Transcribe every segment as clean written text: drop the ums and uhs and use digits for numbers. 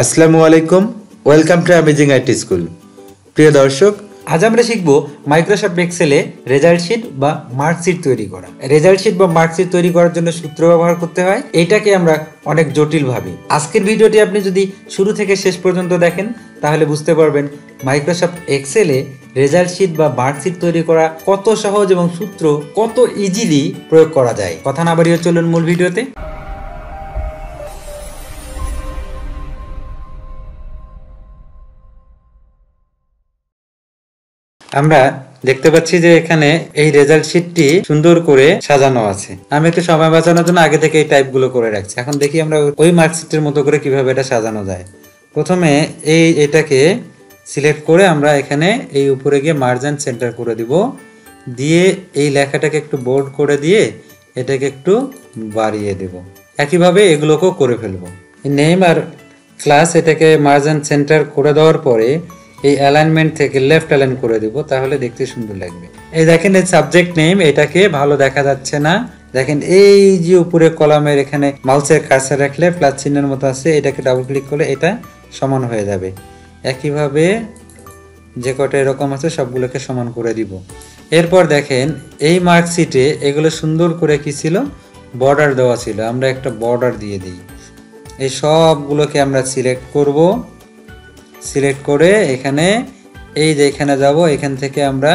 আসসালামু আলাইকুম, welcome to amazing IT school. প্রিয় দর্শক, আজ আমরা শিখব মাইক্রোসফট এক্সেলে রেজাল্ট শিট বা মার্কশিট তৈরি করা। রেজাল্ট শিট বা মার্কশিট তৈরি করার জন্য সূত্র ব্যবহার করতে হয়, এটাকে আমরা অনেক জটিল ভাবি। আজকের ভিডিওটি আপনি যদি শুরু থেকে শেষ পর্যন্ত দেখেন তাহলে বুঝতে পারবেন মাইক্রোসফট এক্সেলে রেজাল্ট শিট বা মার্কশিট তৈরি করা কত সহজ এবং সূত্র কত ইজিলি প্রয়োগ করা যায়। কথা না বাড়িয়ে চলুন মূল ভিডিওতে। আমরা দেখতে পাচ্ছি যে এখানে এই রেজাল্ট শিটটি সুন্দর করে সাজানো আছে। আমি একটু সময় বাঁচানোর জন্য আগে থেকে এই টাইপগুলো করে রাখছি। এখন দেখি আমরা ওই মার্কশিটের মতো করে কিভাবে এটা সাজানো যায়। প্রথমে এটাকে সিলেক্ট করে আমরা এখানে এই উপরে গিয়ে মার্জ এন্ড সেন্টার করে দিব, দিয়ে এই লেখাটাকে একটু বোল্ড করে দিয়ে এটাকে একটু বাড়িয়ে দেব। একইভাবে এগুলোকেও করে ফেলবো। নেম আর ক্লাস এটাকে মার্জ এন্ড সেন্টার করে দেওয়ার পরে এই অ্যালাইনমেন্ট থেকে লেফট অ্যালাইন করে দিব, তাহলে দেখতে সুন্দর লাগবে। এই দেখেন এই সাবজেক্ট নেম, এটাকে ভালো দেখা যাচ্ছে না। দেখেন এই যে উপরে কলামের এখানে মাউসের কার্সার রাখলে প্লাস চিহ্নের মতো আছে, এটাকে ডাবল ক্লিক করলে এটা সমান হয়ে যাবে। একইভাবে যে কটা এরকম আছে সবগুলোকে সমান করে দিব। এরপর দেখেন এই মার্কশিটে এগুলো সুন্দর করে কি ছিল, বর্ডার দেওয়া ছিল। আমরা একটা বর্ডার দিয়ে দিই। এই সবগুলোকে আমরা সিলেক্ট করব। সিলেক্ট করে এখানে এই যে এখানে যাব, এখান থেকে আমরা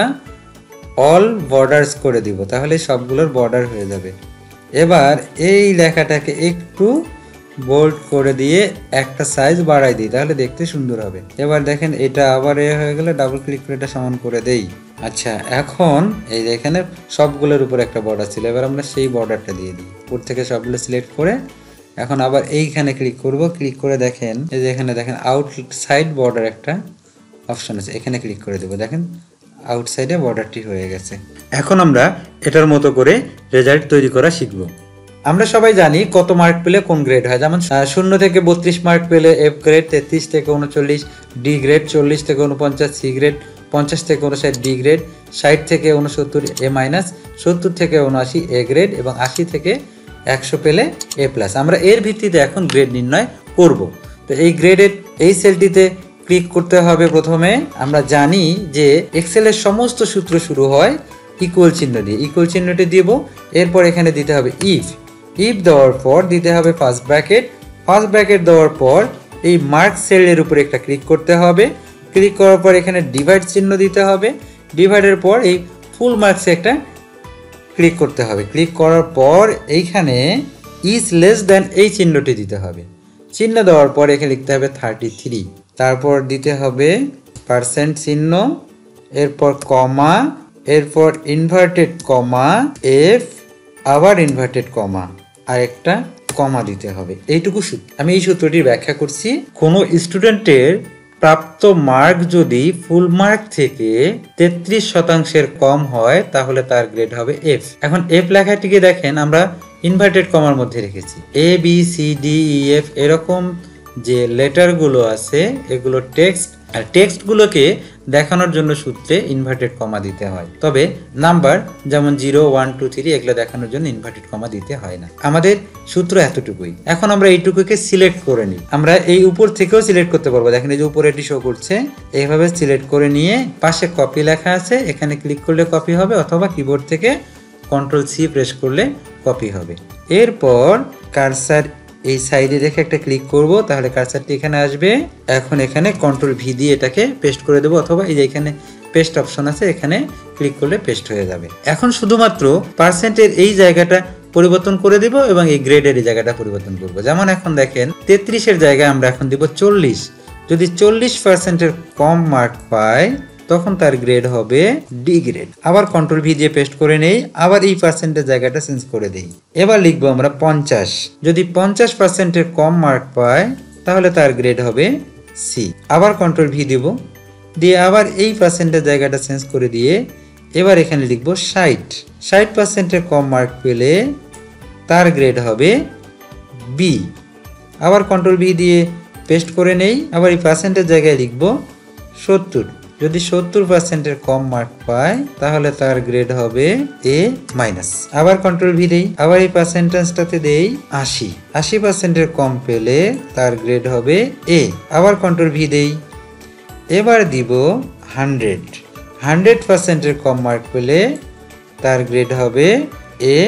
অল বর্ডার্স করে দিব, তাহলে সবগুলোর বর্ডার হয়ে যাবে। এবার এই লেখাটাকে একটু বোল্ড করে দিয়ে একটা সাইজ বাড়াই দিই, তাহলে দেখতে সুন্দর হবে। এবার দেখেন এটা আবার হয়ে গেলে ডাবল ক্লিক করে এটা সমান করে দেই। আচ্ছা, এখন এই যে এখানে সবগুলোর উপর একটা বর্ডার ছিল, এবার আমরা সেই বর্ডারটা দিয়ে দিই। উপর থেকে সবগুলো সিলেক্ট করে এখন আবার এইখানে ক্লিক করব। ক্লিক করে দেখেন এই যে এখানে দেখেন আউটসাইড বর্ডার একটা অপশন আছে, এখানে ক্লিক করে দেব। দেখেন আউটসাইডে বর্ডারটি হয়ে গেছে। এখন আমরা এটার মতো করে রেজাল্ট তৈরি করা শিখব। আমরা সবাই জানি কত মার্ক পেলে কোন গ্রেড হয়। যেমন 0 থেকে 32 মার্ক পেলে এফ গ্রেড, 33 থেকে 39 ডি গ্রেড, 40 থেকে 49 সি গ্রেড, 50 থেকে 59 ডি গ্রেড, 60 থেকে 69 এ মাইনাস, 70 থেকে 79 এ গ্রেড এবং 80 থেকে 100 পেলে এ প্লাস। আমরা এর ভিত্তিতে এখন গ্রেড নির্ণয় করব। তো এই গ্রেডের এই সেলটিতে ক্লিক করতে হবে। প্রথমে আমরা জানি যে এক্সেলের সমস্ত সূত্র শুরু হয় ইকুয়াল চিহ্ন দিয়ে। ইকুয়াল চিহ্নটি দিব, এরপর এখানে দিতে হবে ইফ। ইফ দেওয়ার পর দিতে হবে ফার্স্ট ব্র্যাকেট। ফার্স্ট ব্র্যাকেট দেওয়ার পর এই মার্ক সেলের উপরে একটা ক্লিক করতে হবে। ক্লিক করার পর এখানে ডিভাইড চিহ্ন দিতে হবে। ডিভাইডের পর এই ফুল মার্কসে একটা ক্লিক করতে হবে। ক্লিক করার পর এইখানে ইজ লেস দ্যান এই চিহ্নটি দিতে হবে। চিহ্ন দেওয়ার পর এখানে লিখতে হবে 33। তারপর দিতে হবে পার্সেন্ট চিহ্ন, এরপর কমা, এরপর ইনভার্টেড কমা, এফ, আবার ইনভার্টেড কমা, আর একটা কমা দিতে হবে। এইটুকু সূত্র। আমি এই সূত্রটির ব্যাখ্যা করছি। কোনো স্টুডেন্টের প্রাপ্ত মার্ক যদি ফুল মার্ক থেকে 33% কম হয় তাহলে তার গ্রেড হবে এফ। এখন এফ লেখাটিকে দেখেন আমরা ইনভার্টেড কমার মধ্যে রেখেছি। A B C D E F এরকম যে লেটারগুলো আছে এগুলো টেক্সট, আর টেক্সটগুলোকে দেখানোর জন্য সূত্রে ইনভার্টেড কমা দিতে হয়। তবে নাম্বার যেমন 0, 1, 2, 3 এগুলো দেখানোর জন্য ইনভার্টেড কমা দিতে হয় না। আমাদের সূত্র এতটুকুই। এখন আমরা এইটুকুকে সিলেক্ট করে নিই। আমরা এই উপর থেকেও সিলেক্ট করতে পারবো। দেখেন এই যে উপরে এটি শো করছে, এইভাবে সিলেক্ট করে নিয়ে পাশে কপি লেখা আছে, এখানে ক্লিক করলে কপি হবে, অথবা কিবোর্ড থেকে Ctrl+C প্রেস করলে কপি হবে। এরপর কার্সার এই সাইডে রেখে একটা ক্লিক করব, তাহলে কার্সারটি এখানে আসবে। এখন এখানে Ctrl+V দিয়ে এটাকে পেস্ট করে দেব, অথবা এই যে এখানে পেস্ট অপশন আছে, এখানে ক্লিক করলে পেস্ট হয়ে যাবে। এখন শুধুমাত্র পার্সেন্টের এই জায়গাটা পরিবর্তন করে দিব এবং এই গ্রেডের এই জায়গাটা পরিবর্তন করব। যেমন এখন দেখেন 33-এর জায়গায় আমরা এখন দিব 40। যদি 40%-এর কম মার্ক পায় তখন তার গ্রেড হবে ডি গ্রেড। আবার Ctrl+V দিয়ে পেস্ট করে নেই, আবার এই পার্সেন্টের জায়গাটা চেঞ্জ করে দেই। এবার লিখবো আমরা 50। যদি 50%-এর কম মার্ক পায় তাহলে তার গ্রেড হবে সি। আবার Ctrl+V দিব, দিয়ে আবার এই পার্সেন্টের জায়গাটা চেঞ্জ করে দিয়ে এবার এখানে লিখবো 60। 60%-এর কম মার্ক পেলে তার গ্রেড হবে বি। আবার Ctrl+V দিয়ে পেস্ট করে নেই, আবার এই পার্সেন্টের জায়গায় লিখবো 70। যদি 70% কম মার্ক পায় তাহলে তার গ্রেড হবে A মাইনাস। আবার কন্ট্রোল ভি দেই, আবার এই পার্সেন্টেজটাতে দেই 80, 80% কম পেলে তার গ্রেড হবে A। আবার কন্ট্রোল ভি দেই, এবার দিব 100, 100% কম মার্ক পেলে তার গ্রেড হবে A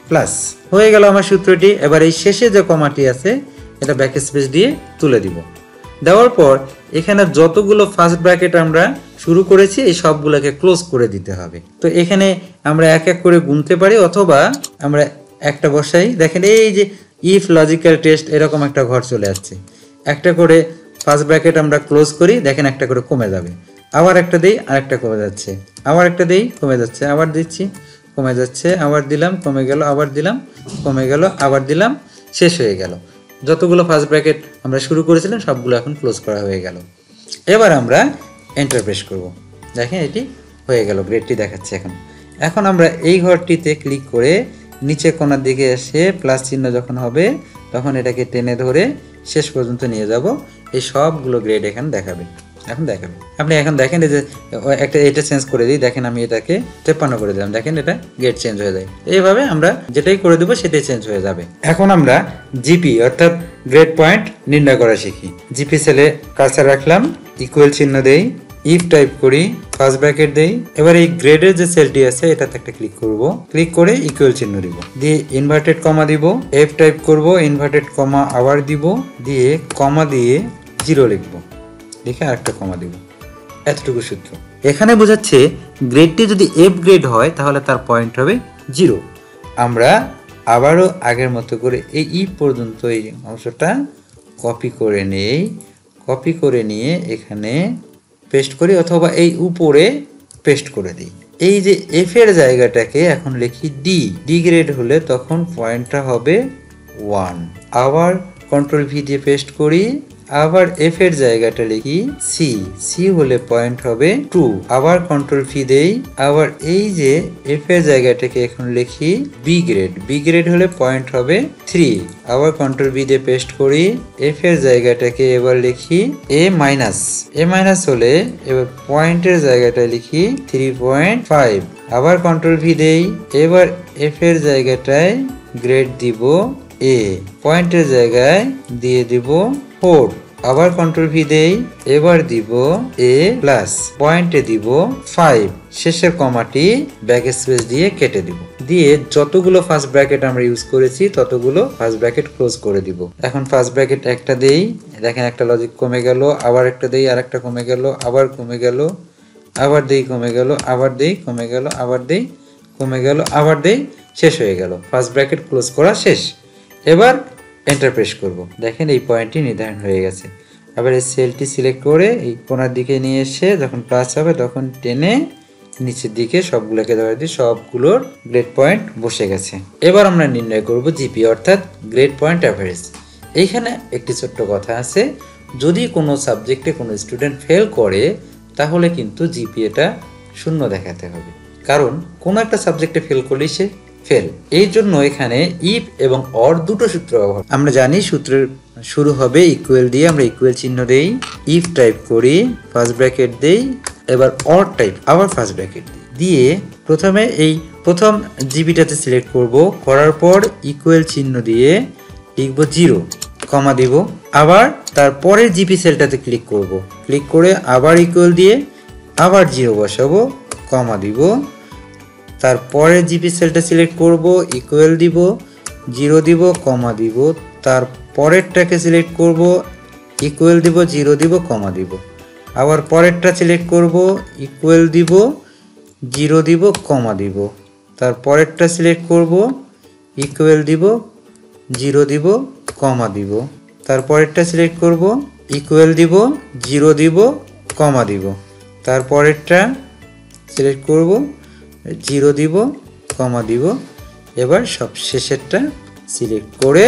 প্লাস। হয়ে গেল আমার সূত্রটি। এবার এই শেষে যে কমাটি আছে এটা ব্যাকস্পেস দিয়ে তুলে দিব। দেওয়ার পর এখানে যতগুলো ফার্স্ট ব্র্যাকেট আমরা শুরু করেছি এই সবগুলোকে ক্লোজ করে দিতে হবে। তো এখানে আমরা এক এক করে গুনতে পারি অথবা আমরা একটা বসাই। দেখেন এই যে ইফ লজিক্যাল টেস্ট এরকম একটা ঘর চলে আসছে। একটা করে ফার্স্ট ব্র্যাকেট আমরা ক্লোজ করি, দেখেন একটা করে কমে যাবে। আবার একটা দেই, আরেকটা কমে যাচ্ছে। আবার একটা দেই, কমে যাচ্ছে। আবার দিচ্ছি, কমে যাচ্ছে। আবার দিলাম, কমে গেল। আবার দিলাম, কমে গেল। আবার দিলাম, শেষ হয়ে গেল। যতগুলো ফার্স্ট ব্র্যাকেট আমরা শুরু করেছিলাম সবগুলো এখন ক্লোজ করা হয়ে গেল। এবার আমরা এন্টার প্রেস করব। দেখেন এটি হয়ে গেল, গ্রেডটি দেখাচ্ছে এখন। এখন আমরা এই ঘরটিতে ক্লিক করে নিচে কোণার দিকে এসে প্লাস চিহ্ন যখন হবে তখন এটাকে টেনে ধরে শেষ পর্যন্ত নিয়ে যাব। এই সবগুলো গ্রেড এখানে দেখাবে, এখন দেখাবে। আপনি এখন দেখেন এই যে একটা এটা চেঞ্জ করে দিই, দেখেন আমি এটাকে 53 করে দিলাম, দেখেন এটা গ্রেড চেঞ্জ হয়ে যায়। এইভাবে আমরা যেটাই করে দেবো সেটাই চেঞ্জ হয়ে যাবে। এখন আমরা জিপি অর্থাৎ গ্রেড পয়েন্ট নির্ণয় করা শিখি। জিপি সেলে কার্সার রাখলাম, ইকুয়াল চিহ্ন দেই, ইফ টাইপ করি, ফার্স্ট ব্র্যাকেট দেই। এবার এই গ্রেডের যে সেলটি আছে এটাতে একটা ক্লিক করব, ক্লিক করে ইকুয়াল চিহ্ন দিব, দিয়ে ইনভার্টেড কমা দিব, এফ টাইপ করব, ইনভার্টেড কমা আবার দিব, দিয়ে কমা দিয়ে 0 লিখব, লিখে আরেকটা কমা দিব। এতটুকু সূত্র। এখানে বোঝাচ্ছে গ্রেডটি যদি এফ গ্রেড হয় তাহলে তার পয়েন্ট হবে 0। আমরা আবারও আগের মতো করে এই ই পর্যন্ত এই অংশটা কপি করে নেই, কপি করে নিয়ে এখানে পেস্ট করি অথবা এই উপরে পেস্ট করে দিই। এই যে এফ এর জায়গাটাকে এখন লিখি ডি, ডি গ্রেড হলে তখন পয়েন্টটা হবে 1। আবার কন্ট্রোল ভি দিয়ে পেস্ট করি, আবার এফ এর জায়গাটা লিখি সি, সি হলে পয়েন্ট হবে 2। আবার কন্ট্রোল ভি দেই, আবার এই যে এফ এর জায়গাটাকে এখন লিখি বি গ্রেড, বি গ্রেড হলে পয়েন্ট হবে 3। আবার কন্ট্রোল ভি দিয়ে পেস্ট করি, এফ এর জায়গাটাকে এবার লিখি এ মাইনাস, এ মাইনাস হলে এবার পয়েন্টের জায়গাটা লিখি 3.5। আবার কন্ট্রোল ভি দেই, এবার এফ এর জায়গাটায় গ্রেড দিব এ, পয়েন্টের জায়গায় দিয়ে দিব 4। আবার কন্ট্রোল ভি দেই, এবার দিব এ প্লাস, পয়েন্টে দিব 5। শেষের কমাটি ব্যাকস্পেস দিয়ে কেটে দিব, দিয়ে যতগুলো ফার্স্ট ব্র্যাকেট আমরা ইউজ করেছি ততগুলো ফার্স্ট ব্র্যাকেট ক্লোজ করে দিব। এখন ফার্স্ট ব্র্যাকেট একটা দেই, দেখেন একটা লজিক কমে গেল, আবার একটা দেই, আর একটা কমে গেল, আবার কমে গেল, আবার দেই, কমে গেল, আবার দেই, কমে গেল, আবার দেই, কমে গেল, আবার দেই, শেষ হয়ে গেল। ফার্স্ট ব্র্যাকেট ক্লোজ করা শেষ। এবার এন্টার প্রেস করব, দেখেন এই পয়েন্টটি নির্ধারণ হয়ে গেছে। আবার এই সেলটি সিলেক্ট করে এই কোণার দিকে নিয়ে এসে যখন প্লাস হবে তখন টেনে নিচের দিকে সবগুলোকে ধরে দিই, সবগুলোর গ্রেড পয়েন্ট বসে গেছে। এবার আমরা নির্ণয় করব জিপি অর্থাৎ গ্রেড পয়েন্ট অ্যাভারেজ। এইখানে একটি ছোট্ট কথা আছে, যদি কোনো সাবজেক্টে কোনো স্টুডেন্ট ফেল করে তাহলে কিন্তু জিপিএটা 0 দেখাতে হবে, কারণ কোনো একটা সাবজেক্টে ফেল করলেই সে ফেল। এই জন্য এখানে ইফ এবং অর দুটো সূত্র ব্যবহার। আমরা জানি সূত্রের শুরু হবে ইকুয়াল দিয়ে, আমরা ইকুয়াল চিহ্ন দেই, ইফ টাইপ করি, ফার্স্ট ব্র্যাকেট দেই, এবার অর টাইপ, আবার ফার্স্ট ব্র্যাকেট দিই, দিয়ে প্রথমে এই প্রথম জিবিটাতে সিলেক্ট করব, করার পর ইকুয়াল চিহ্ন দিয়ে লিখব 0, কমা দিব, আবার তারপরের জিপি সেলটাতে ক্লিক করব, ক্লিক করে আবার ইকুয়াল দিয়ে আবার 0 বসাবো, কমা দিব, তারপরে জিপি সেলটা সিলেক্ট করব, ইকুয়াল দিব, 0 দিব, কমা দিব, তারপরেরটাকে সিলেক্ট করব, ইকুয়াল দিব, 0 দিব, কমা দিব, আবার পরেরটা সিলেক্ট করব, ইকুয়াল দিব, 0 দিব, কমা দিব, তারপরেরটা সিলেক্ট করব, ইকুয়াল দিব, 0 দিব, কমা দিব, তারপরেরটা সিলেক্ট করব, ইকুয়াল দিব, 0 দিব, কমা দিব, তারপরেরটা সিলেক্ট করব, 0 দিব, কমা দিব, এবার সব শেষেরটা সিলেক্ট করে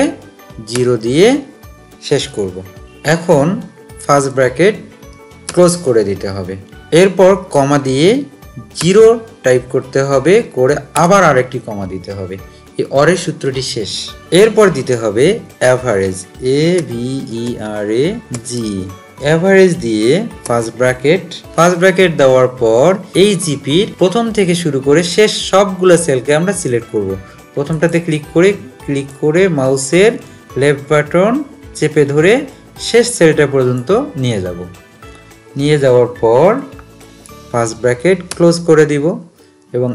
0 দিয়ে শেষ করব। এখন ফার্স্ট ব্র্যাকেট ক্লোজ করে দিতে হবে, এরপর কমা দিয়ে 0 টাইপ করতে হবে, করে আবার আরেকটি কমা দিতে হবে। এই অরের সূত্রটি শেষ। এরপর দিতে হবে অ্যাভারেজ, AVERAG, এভারেজ দিয়ে ফার্স্ট ব্র্যাকেট দেওয়ার পর এই জিপির প্রথম থেকে শুরু করে শেষ সবগুলো সেলকে আমরা সিলেক্ট করব। প্রথমটাতে ক্লিক করে মাউসের লেফট বাটন চেপে ধরে শেষ সেলটা পর্যন্ত নিয়ে যাওয়ার পর ফার্স্ট ব্র্যাকেট ক্লোজ করে দিব এবং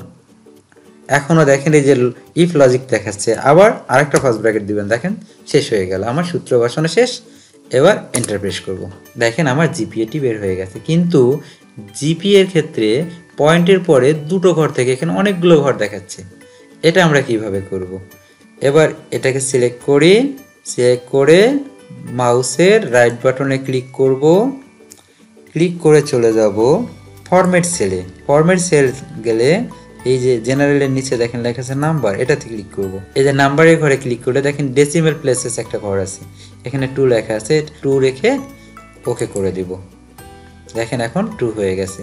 এখনো দেখেন এই যে ইফ লজিক দেখাচ্ছে, আবার আরেকটা ফার্স্ট ব্র্যাকেট দিবেন, দেখেন শেষ হয়ে গেল, আমার সূত্র বসানো শেষ। এবার এন্টার প্রেস করব, দেখেন আমার জিপিএটি বের হয়ে গেছে। কিন্তু জিপি এর ক্ষেত্রে পয়েন্টের পরে দুটো ঘর থেকে এখানে অনেকগুলো ঘর দেখাচ্ছে, এটা আমরা কিভাবে করব? এবার এটাকে সিলেক্ট করে মাউসের রাইট বাটনে ক্লিক করে চলে যাব ফরম্যাট সেল গেলে এই যে জেনারেলের নিচে দেখেন লেখা আছে নাম্বার, এটাতে ক্লিক করব। এই যে নাম্বারের ঘরে ক্লিক করলে দেখেন ডেসিমেল প্লেসেস একটা ঘর আছে, এখানে 2 লেখা আছে, 2 রেখে ওকে করে দিব। দেখেন এখন 2 হয়ে গেছে।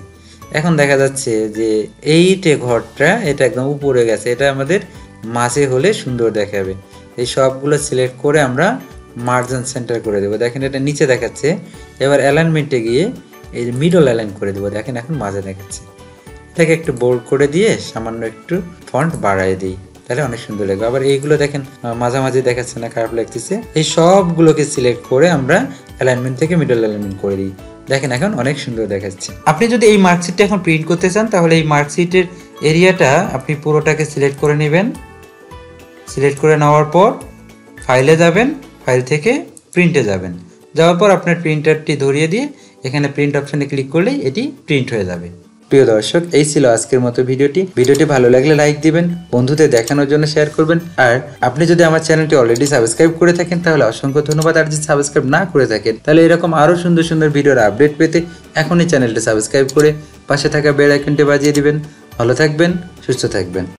এখন দেখা যাচ্ছে যে এইটে ঘরটা এটা একদম উপরে গেছে, এটা আমাদের মাঝে হলে সুন্দর দেখাবে। এই সবগুলো সিলেক্ট করে আমরা মার্জিন সেন্টার করে দেবো, দেখেন এটা নিচে দেখাচ্ছে। এবার অ্যালাইনমেন্টে গিয়ে এই যে মিডল অ্যালাইন করে দেবো, দেখেন এখন মাঝে দেখাচ্ছে। এটাকে একটু বোল্ড করে দিয়ে সামান্য একটু ফন্ট বাড়ায় দিই, তাহলে অনেক সুন্দর লাগবে। আবার এইগুলো দেখেন মাঝামাঝি দেখাচ্ছে না, খারাপ লাগতেছে। এই সবগুলোকে সিলেক্ট করে আমরা অ্যালাইনমেন্ট থেকে মিডল অ্যালাইনমেন্ট করে দিই, দেখেন এখন অনেক সুন্দর দেখাচ্ছে। আপনি যদি এই মার্কশিটটা এখন প্রিন্ট করতে চান তাহলে এই মার্কশিটের এরিয়াটা আপনি পুরোটাকে সিলেক্ট করে নেবেন। সিলেক্ট করে নেওয়ার পর ফাইলে যাবেন, ফাইল থেকে প্রিন্টে যাওয়ার পর আপনার প্রিন্টারটি ধরিয়ে দিয়ে এখানে প্রিন্ট অপশনে ক্লিক করলেই এটি প্রিন্ট হয়ে যাবে। প্রিয় দর্শক, এই ছিল আজকের মতো ভিডিওটি ভালো লাগলে লাইক দিবেন, বন্ধুদের দেখানোর জন্য শেয়ার করবেন। আর আপনি যদি আমার চ্যানেলটি অলরেডি সাবস্ক্রাইব করে থাকেন তাহলে অসংখ্য ধন্যবাদ। আর যদি সাবস্ক্রাইব না করে থাকেন তাহলে এরকম আরো সুন্দর সুন্দর ভিডিওর আপডেট পেতে এখনই চ্যানেলটি সাবস্ক্রাইব করে পাশে থাকা বেল আইকনটি বাজিয়ে দিবেন। ভালো থাকবেন, সুস্থ থাকবেন।